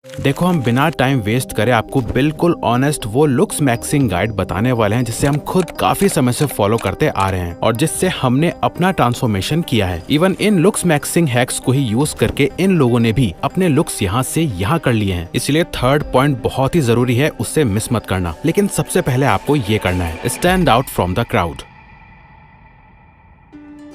देखो, हम बिना टाइम वेस्ट करे आपको बिल्कुल ऑनेस्ट वो लुक्स मैक्सिंग गाइड बताने वाले हैं जिससे हम खुद काफी समय से फॉलो करते आ रहे हैं और जिससे हमने अपना ट्रांसफॉर्मेशन किया है। Even in looks maxing hacks को ही यूज करके इन लोगों ने भी अपने लुक्स यहाँ से यहाँ कर लिए हैं। इसलिए थर्ड पॉइंट बहुत ही जरूरी है, उससे मिस मत करना। लेकिन सबसे पहले आपको ये करना है, stand out from the crowd.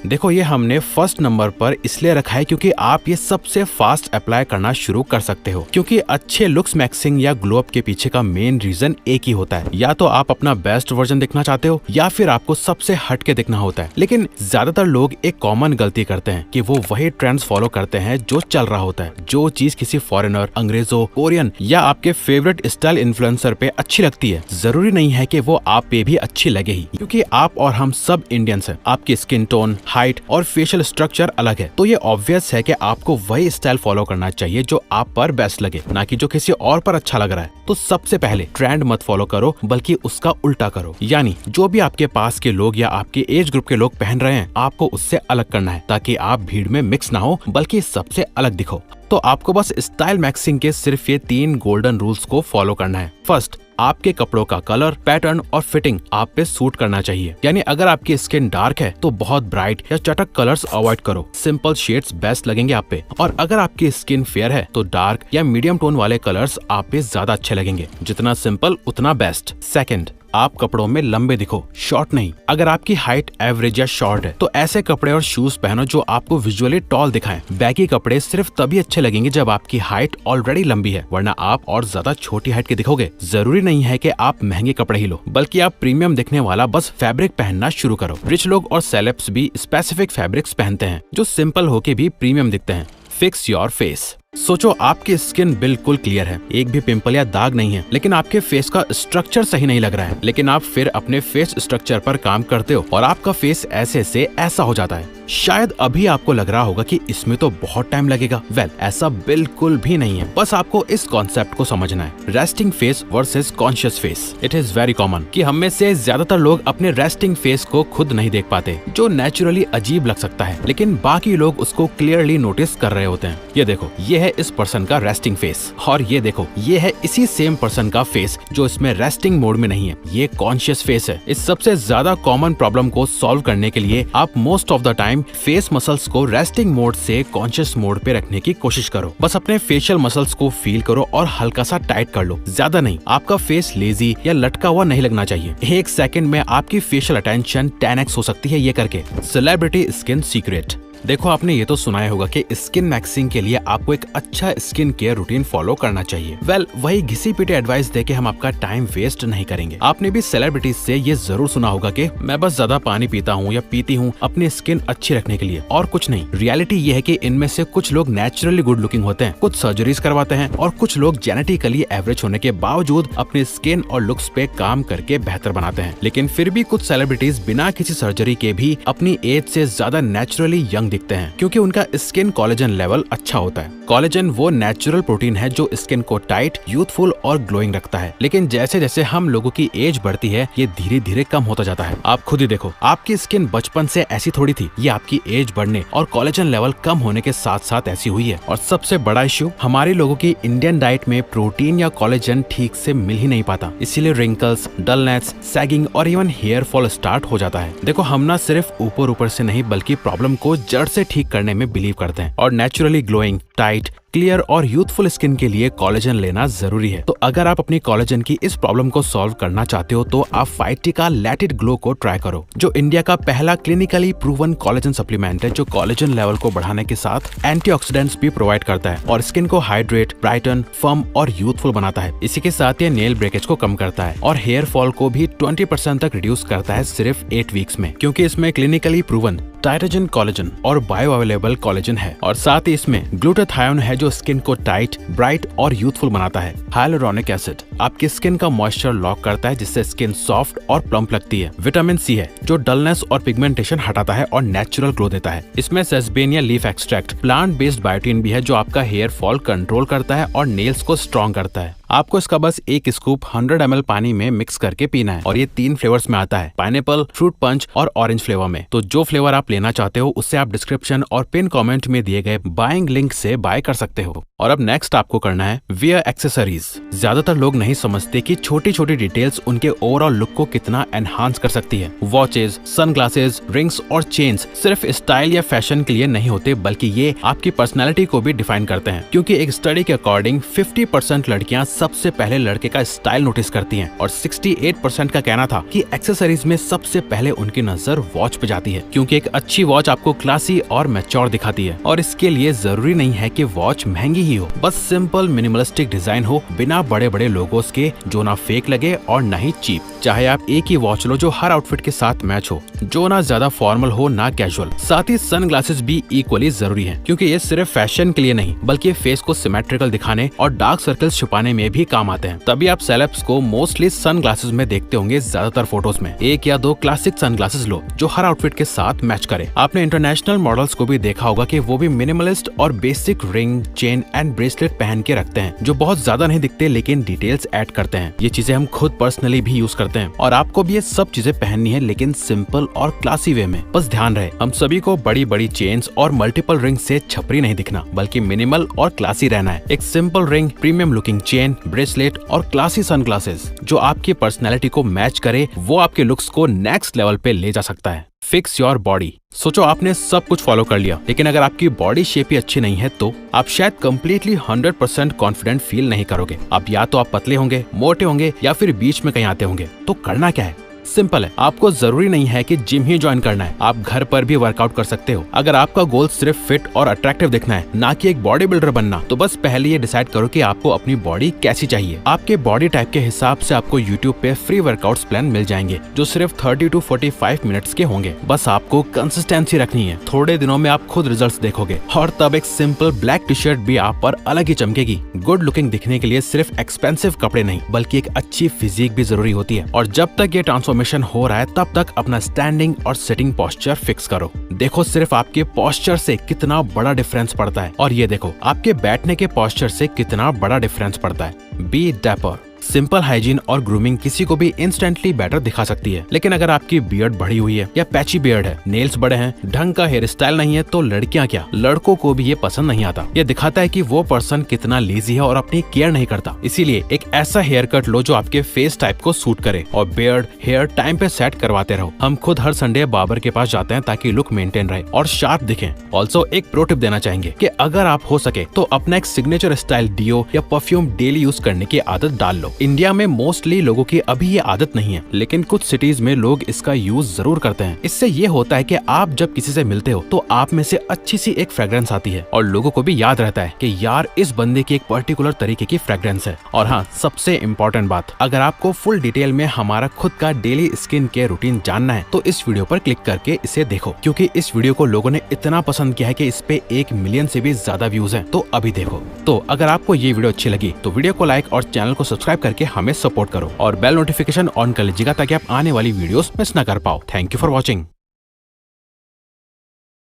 देखो, ये हमने फर्स्ट नंबर पर इसलिए रखा है क्योंकि आप ये सबसे फास्ट अप्लाई करना शुरू कर सकते हो। क्योंकि अच्छे लुक्स मैक्सिंग या ग्लो अप के पीछे का मेन रीजन एक ही होता है, या तो आप अपना बेस्ट वर्जन दिखना चाहते हो या फिर आपको सबसे हट के दिखना होता है। लेकिन ज्यादातर लोग एक कॉमन गलती करते हैं कि वो वही ट्रेंड्स फॉलो करते हैं जो चल रहा होता है। जो चीज किसी फॉरेनर, अंग्रेजों, कोरियन या आपके फेवरेट स्टाइल इन्फ्लुएंसर पे अच्छी लगती है, जरूरी नहीं है कि वो आप पे भी अच्छी लगे ही। क्योंकि आप और हम सब इंडियंस हैं, आपकी स्किन टोन, हाइट और फेशियल स्ट्रक्चर अलग है, तो ये ऑब्वियस है कि आपको वही स्टाइल फॉलो करना चाहिए जो आप पर बेस्ट लगे, ना कि जो किसी और पर अच्छा लग रहा है। तो सबसे पहले ट्रेंड मत फॉलो करो, बल्कि उसका उल्टा करो। यानी जो भी आपके पास के लोग या आपके एज ग्रुप के लोग पहन रहे हैं, आपको उससे अलग करना है, ताकि आप भीड़ में मिक्स ना हो बल्कि सबसे अलग दिखो। तो आपको बस स्टाइल मैक्सिंग के सिर्फ ये 3 गोल्डन रूल्स को फॉलो करना है। फर्स्ट, आपके कपड़ों का कलर, पैटर्न और फिटिंग आप पे सूट करना चाहिए। यानी अगर आपकी स्किन डार्क है तो बहुत ब्राइट या चटक कलर्स अवॉइड करो, सिंपल शेड्स बेस्ट लगेंगे आप पे। और अगर आपकी स्किन फेयर है तो डार्क या मीडियम टोन वाले कलर्स आप पे ज्यादा अच्छे लगेंगे। जितना सिंपल उतना बेस्ट। सेकंड, आप कपड़ों में लंबे दिखो, शॉर्ट नहीं। अगर आपकी हाइट एवरेज या शॉर्ट है तो ऐसे कपड़े और शूज पहनो जो आपको विजुअली टॉल दिखाएं। बैगी कपड़े सिर्फ तभी अच्छे लगेंगे जब आपकी हाइट ऑलरेडी लंबी है, वरना आप और ज्यादा छोटी हाइट के दिखोगे। जरूरी नहीं है कि आप महंगे कपड़े ही लो, बल्कि आप प्रीमियम दिखने वाला बस फैब्रिक पहनना शुरू करो। रिच लोग और सेलेब्स भी स्पेसिफिक फैब्रिक्स पहनते हैं जो सिंपल होके भी प्रीमियम दिखते हैं। Fix your face. सोचो, आपकी स्किन बिल्कुल क्लियर है, एक भी पिंपल या दाग नहीं है, लेकिन आपके फेस का स्ट्रक्चर सही नहीं लग रहा है। लेकिन आप फिर अपने फेस स्ट्रक्चर पर काम करते हो और आपका फेस ऐसे से ऐसा हो जाता है। शायद अभी आपको लग रहा होगा कि इसमें तो बहुत टाइम लगेगा। वेल, ऐसा बिल्कुल भी नहीं है। बस आपको इस कॉन्सेप्ट को समझना है, resting face versus conscious face. It is very common कि हम में से ज्यादातर लोग अपने रेस्टिंग फेस को खुद नहीं देख पाते, जो नेचुरली अजीब लग सकता है, लेकिन बाकी लोग उसको क्लियरली नोटिस कर रहे होते हैं। ये देखो, ये है इस पर्सन का रेस्टिंग फेस, और ये देखो, ये है इसी सेम पर्सन का फेस जो इसमें रेस्टिंग मोड में नहीं है। ये कॉन्शियस फेस है। इस सबसे ज्यादा कॉमन प्रॉब्लम को सॉल्व करने के लिए आप most of the time face muscles को रेस्टिंग मोड से कॉन्शियस मोड पे रखने की कोशिश करो। बस अपने फेशियल मसल्स को फील करो और हल्का सा टाइट कर लो, ज्यादा नहीं। आपका फेस लेजी या लटका हुआ नहीं लगना चाहिए। 1 सेकंड में आपकी फेशियल अटेंशन 10x हो सकती है ये करके। Celebrity skin secret. देखो, आपने ये तो सुना होगा कि स्किन मैक्सिंग के लिए आपको एक अच्छा स्किन केयर रूटीन फॉलो करना चाहिए। वेल, वही घिसी पिटी एडवाइस देके हम आपका टाइम वेस्ट नहीं करेंगे। आपने भी सेलिब्रिटीज से ये जरूर सुना होगा कि मैं बस ज्यादा पानी पीता हूँ या पीती हूँ अपनी स्किन अच्छी रखने के लिए, और कुछ नहीं। रियलिटी ये है कि इनमें से कुछ लोग नेचुरली गुड लुकिंग होते हैं, कुछ सर्जरीज करवाते हैं, और कुछ लोग जेनेटिकली एवरेज होने के बावजूद अपने स्किन और लुक्स पे काम करके बेहतर बनाते हैं। लेकिन फिर भी कुछ सेलिब्रिटीज बिना किसी सर्जरी के भी अपनी एज से ज्यादा नेचुरली यंग दिखते हैं, क्योंकि उनका स्किन कोलेजन लेवल अच्छा होता है। कोलेजन वो नेचुरल प्रोटीन है जो स्किन को टाइट, यूथफुल और ग्लोइंग रखता है। लेकिन जैसे जैसे हम लोगों की एज बढ़ती है, ये धीरे धीरे कम होता जाता है। आप खुद ही देखो, आपकी स्किन बचपन से ऐसी थोड़ी थी, ये आपकी एज बढ़ने और कोलेजन लेवल कम होने के साथ साथ ऐसी हुई है। और सबसे बड़ा इश्यू, हमारे लोगों की इंडियन डाइट में प्रोटीन या कोलेजन ठीक से मिल ही नहीं पाता, इसीलिए रिंकल्स, डलनेस, सैगिंग और इवन हेयर फॉल स्टार्ट हो जाता है। देखो, हम ना सिर्फ ऊपर ऊपर से नहीं बल्कि प्रॉब्लम को जड़ से ठीक करने में बिलीव करते हैं, और नेचुरली ग्लोइंग, टाइट, क्लियर और यूथफुल स्किन के लिए कोलेजन लेना जरूरी है। तो अगर आप अपनी कोलेजन की इस प्रॉब्लम को सॉल्व करना चाहते हो तो आप फाइटिका लेट इट ग्लो को ट्राई करो, जो इंडिया का पहला क्लिनिकली प्रूवन कोलेजन सप्लीमेंट है, जो कोलेजन लेवल को बढ़ाने के साथ एंटीऑक्सीडेंट्स भी प्रोवाइड करता है और स्किन को हाइड्रेट, ब्राइटन, फर्म और यूथफुल बनाता है। इसी के साथ ये नेल ब्रेकेज को कम करता है और हेयर फॉल को भी 20% तक रिड्यूस करता है सिर्फ 8 वीक्स में, क्योंकि इसमें क्लिनिकली प्रूवन टाइटोजन कोलेजन और बायो अवेलेबल कोलेजन है, और साथ ही इसमें ग्लूटाथायोन है जो स्किन को टाइट, ब्राइट और यूथफुल बनाता है। हाइलुरोनिक एसिड आपकी स्किन का मॉइस्चर लॉक करता है, जिससे स्किन सॉफ्ट और प्लम्प लगती है। विटामिन सी है जो डलनेस और पिगमेंटेशन हटाता है और नेचुरल ग्लो देता है। इसमें sesbania leaf extract plant based biotin भी है जो आपका हेयर फॉल कंट्रोल करता है और नेल्स को स्ट्रॉन्ग करता है। आपको इसका बस एक स्कूप 100 ml पानी में मिक्स करके पीना है और ये 3 फ्लेवर्स में आता है, पाइनएप्पल, फ्रूट पंच और ऑरेंज फ्लेवर में। तो जो फ्लेवर आप लेना चाहते हो उससे आप डिस्क्रिप्शन और पिन कमेंट में दिए गए बाइंग लिंक से बाय कर सकते हो। और अब नेक्स्ट आपको करना है वियर एक्सेसरीज। ज्यादातर लोग नहीं समझते कि छोटी छोटी डिटेल्स उनके ओवरऑल लुक को कितना एनहांस कर सकती है। वॉचेस, सनग्लासेस, रिंग्स और चेन्स सिर्फ स्टाइल या फैशन के लिए नहीं होते, बल्कि ये आपकी पर्सनैलिटी को भी डिफाइन करते हैं। क्योंकि एक स्टडी के अकॉर्डिंग 50% लड़कियां सबसे पहले लड़के का स्टाइल नोटिस करती हैं और 68% का कहना था कि एक्सेसरीज में सबसे पहले उनकी नजर वॉच पे जाती है। क्योंकि एक अच्छी वॉच आपको क्लासी और मैच्योर दिखाती है और इसके लिए जरूरी नहीं है कि वॉच महंगी ही हो, बस सिंपल मिनिमलिस्टिक डिजाइन हो, बिना बड़े बड़े लोगोस के, जो ना फेक लगे और ना ही चीप। चाहे आप एक ही वॉच लो जो हर आउटफिट के साथ मैच हो, जो ना ज्यादा फॉर्मल हो ना कैजुअल। साथ ही सनग्लासेस भी इक्वली जरूरी है, क्योंकि ये सिर्फ फैशन के लिए नहीं बल्कि फेस को सिमेट्रिकल दिखाने और डार्क सर्कल्स छुपाने में भी काम आते हैं। तभी आप सेलेब्स को मोस्टली सनग्लासेस में देखते होंगे ज्यादातर फोटोज में। एक या दो क्लासिक सनग्लासेस लो जो हर आउटफिट के साथ मैच करे। आपने इंटरनेशनल मॉडल्स को भी देखा होगा कि वो भी मिनिमलिस्ट और basic ring, chain and bracelet पहन के रखते हैं, जो बहुत ज्यादा नहीं दिखते लेकिन डिटेल्स ऐड करते हैं। ये चीजें हम खुद पर्सनली भी यूज करते हैं और आपको भी ये सब चीजें पहननी है, लेकिन सिंपल और क्लासी वे में। बस ध्यान रहे, हम सभी को बड़ी बड़ी चेन्स और मल्टीपल रिंग से छपरी नहीं दिखना, बल्कि मिनिमल और क्लासी रहना है। एक simple ring, premium looking chain, bracelet और क्लासी सनग्लासेस जो आपकी पर्सनैलिटी को मैच करे, वो आपके लुक्स को नेक्स्ट लेवल पे ले जा सकता है। Fix your body. सोचो आपने सब कुछ फॉलो कर लिया, लेकिन अगर आपकी बॉडी शेप ही अच्छी नहीं है तो आप शायद कम्प्लीटली 100% कॉन्फिडेंट फील नहीं करोगे। अब या तो आप पतले होंगे, मोटे होंगे या फिर बीच में कहीं आते होंगे। तो करना क्या है? सिंपल है, आपको जरूरी नहीं है कि जिम ही ज्वाइन करना है, आप घर पर भी वर्कआउट कर सकते हो। अगर आपका गोल सिर्फ फिट और अट्रैक्टिव दिखना है, ना कि एक बॉडी बिल्डर बनना, तो बस पहले ये डिसाइड करो कि आपको अपनी बॉडी कैसी चाहिए। आपके बॉडी टाइप के हिसाब से आपको यूट्यूब पे फ्री वर्कआउट्स प्लान मिल जाएंगे जो सिर्फ 30 to 45 मिनट्स के होंगे। बस आपको कंसिस्टेंसी रखनी है, थोड़े दिनों में आप खुद रिजल्ट्स देखोगे और तब एक सिंपल ब्लैक टी शर्ट भी आप पर अलग ही चमकेगी। गुड लुकिंग दिखने के लिए सिर्फ एक्सपेंसिव कपड़े नहीं बल्कि एक अच्छी फिजिक भी जरूरी होती है। और जब तक ये ट्रांसफॉर्मेशन हो रहा है तब तक अपना स्टैंडिंग और सिटिंग पोस्चर फिक्स करो। देखो सिर्फ आपके पोस्चर से कितना बड़ा डिफरेंस पड़ता है, और ये देखो आपके बैठने के पोस्चर से कितना बड़ा डिफरेंस पड़ता है। Be dapper. सिंपल हाइजीन और ग्रूमिंग किसी को भी इंस्टेंटली बेटर दिखा सकती है, लेकिन अगर आपकी बियर्ड बढ़ी हुई है या पैची बियर्ड है, नेल्स बड़े हैं, ढंग का हेयर स्टाइल नहीं है, तो लड़कियां क्या लड़कों को भी ये पसंद नहीं आता। ये दिखाता है कि वो पर्सन कितना लेजी है और अपनी केयर नहीं करता। इसीलिए एक ऐसा हेयर कट लो जो आपके फेस टाइप को सूट करे और बियर्ड हेयर टाइम पे सेट करवाते रहो। हम खुद हर संडे बार्बर के पास जाते हैं ताकि लुक मेंटेन रहे और शार्प दिखे। ऑल्सो एक प्रो टिप देना चाहेंगे कि अगर आप हो सके तो अपना एक सिग्नेचर स्टाइल डियो या परफ्यूम डेली यूज करने की आदत डाल लो। इंडिया में मोस्टली लोगों की अभी ये आदत नहीं है, लेकिन कुछ सिटीज में लोग इसका यूज जरूर करते हैं। इससे ये होता है कि आप जब किसी से मिलते हो तो आप में से अच्छी सी एक फ्रेग्रेंस आती है और लोगों को भी याद रहता है कि यार इस बंदे की एक पर्टिकुलर तरीके की फ्रेग्रेंस है। और हाँ, सबसे इम्पोर्टेंट बात, अगर आपको फुल डिटेल में हमारा खुद का डेली स्किन केयर रूटीन जानना है तो इस वीडियो पर क्लिक करके इसे देखो, क्योंकि इस वीडियो को लोगों ने इतना पसंद किया है कि इस पे 1 मिलियन से भी ज्यादा व्यूज हैं। तो अभी देखो। तो अगर आपको ये वीडियो अच्छी लगी तो वीडियो को लाइक और चैनल को सब्सक्राइब करके हमें सपोर्ट करो और बेल नोटिफिकेशन ऑन कर लीजिएगा ताकि आप आने वाली वीडियोस मिस ना कर पाओ। Thank you for watching.